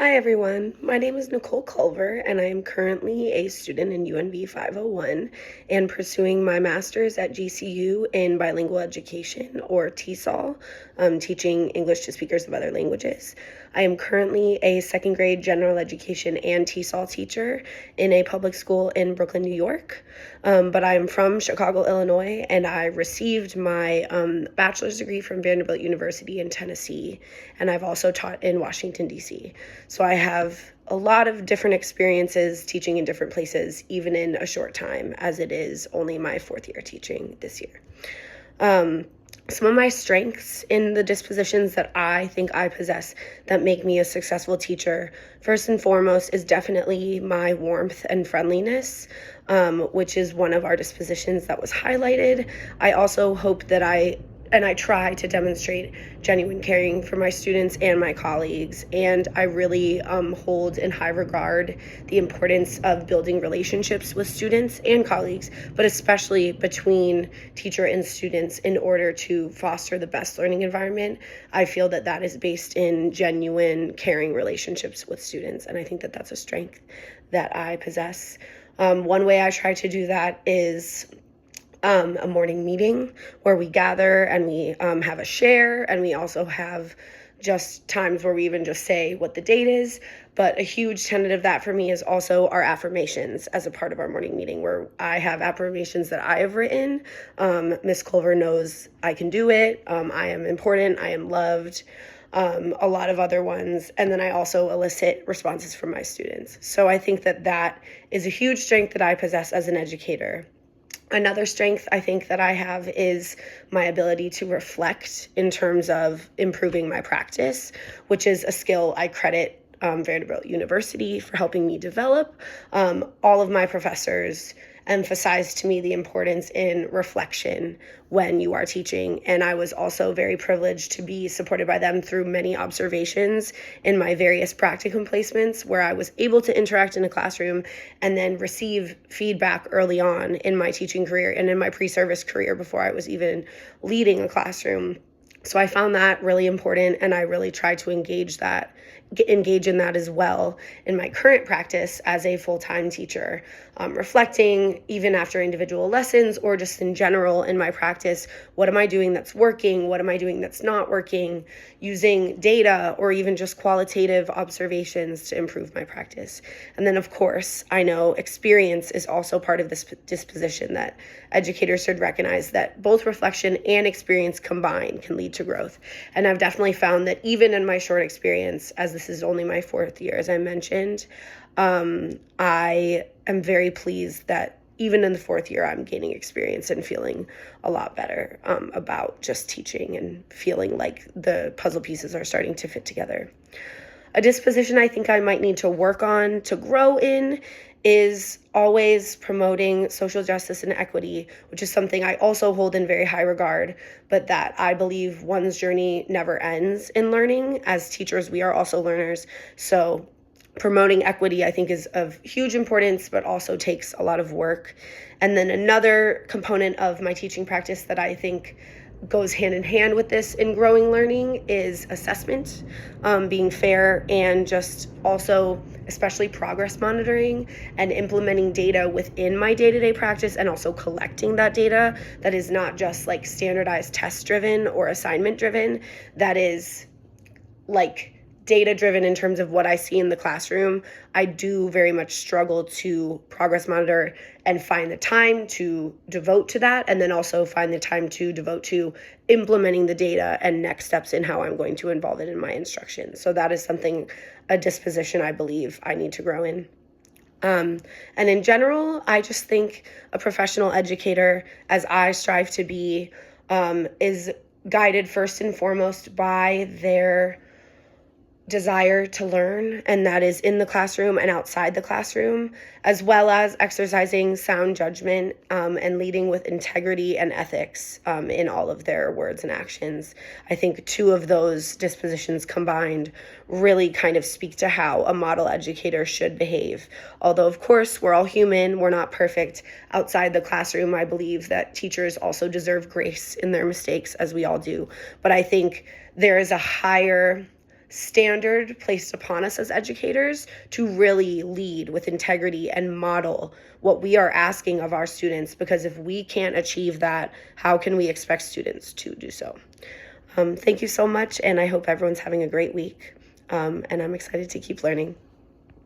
Hi everyone, my name is Nicole Culver and I am currently a student in UNV 501 and pursuing my master's at GCU in bilingual education or TESOL, teaching English to speakers of other languages. I am currently a second grade general education and TESOL teacher in a public school in Brooklyn, New York. But I am from Chicago, Illinois, and I received my bachelor's degree from Vanderbilt University in Tennessee, and I've also taught in Washington, D.C. So I have a lot of different experiences teaching in different places, even in a short time, as it is only my fourth year teaching this year. Some of my strengths in the dispositions that I think I possess that make me a successful teacher, first and foremost, is definitely my warmth and friendliness, which is one of our dispositions that was highlighted. I also hope that I try to demonstrate genuine caring for my students and my colleagues. And I really hold in high regard the importance of building relationships with students and colleagues, but especially between teacher and students in order to foster the best learning environment. I feel that that is based in genuine caring relationships with students. And I think that that's a strength that I possess. One way I try to do that is a morning meeting where we gather and we have a share, and we also have just times where we even just say what the date is. But a huge tenet of that for me is also our affirmations as a part of our morning meeting, where I have affirmations that I have written. Miss Culver knows I can do it. I am important. I am loved. A lot of other ones. And then I also elicit responses from my students. So I think that that is a huge strength that I possess as an educator. Another strength I think that I have is my ability to reflect in terms of improving my practice, which is a skill I credit Vanderbilt University for helping me develop. All of my professors emphasized to me the importance in reflection when you are teaching. And I was also very privileged to be supported by them through many observations in my various practicum placements, where I was able to interact in a classroom and then receive feedback early on in my teaching career and in my pre-service career before I was even leading a classroom. So I found that really important, and I really tried to engage in that as well in my current practice as a full-time teacher, reflecting even after individual lessons or just in general in my practice. What am I doing that's working? What am I doing that's not working? Using data or even just qualitative observations to improve my practice. And then, of course, I know experience is also part of this disposition, that educators should recognize that both reflection and experience combined can lead to growth. And I've definitely found that even in my short experience, as this is only my fourth year, as I mentioned, I am very pleased that even in the fourth year, I'm gaining experience and feeling a lot better about just teaching and feeling like the puzzle pieces are starting to fit together. A disposition I think I might need to work on to grow in is always promoting social justice and equity, which is something I also hold in very high regard, but that I believe one's journey never ends in learning. As teachers, we are also learners. So promoting equity, I think, is of huge importance, but also takes a lot of work. And then another component of my teaching practice that I think goes hand in hand with this in growing learning is assessment, being fair, and just also especially progress monitoring and implementing data within my day-to-day practice, and also collecting that data that is not just like standardized test driven or assignment driven, that is like data driven in terms of what I see in the classroom. I do very much struggle to progress monitor and find the time to devote to that, and then also find the time to devote to implementing the data and next steps in how I'm going to involve it in my instruction. So that is something, a disposition I believe I need to grow in. And in general, I just think a professional educator, as I strive to be, is guided first and foremost by their desire to learn, and that is in the classroom and outside the classroom, as well as exercising sound judgment and leading with integrity and ethics in all of their words and actions. I think two of those dispositions combined really kind of speak to how a model educator should behave. Although, of course, we're all human, we're not perfect. Outside the classroom, I believe that teachers also deserve grace in their mistakes, as we all do. But I think there is a higher standard placed upon us as educators to really lead with integrity and model what we are asking of our students, because if we can't achieve that, how can we expect students to do so? Thank you so much, and I hope everyone's having a great week, and I'm excited to keep learning.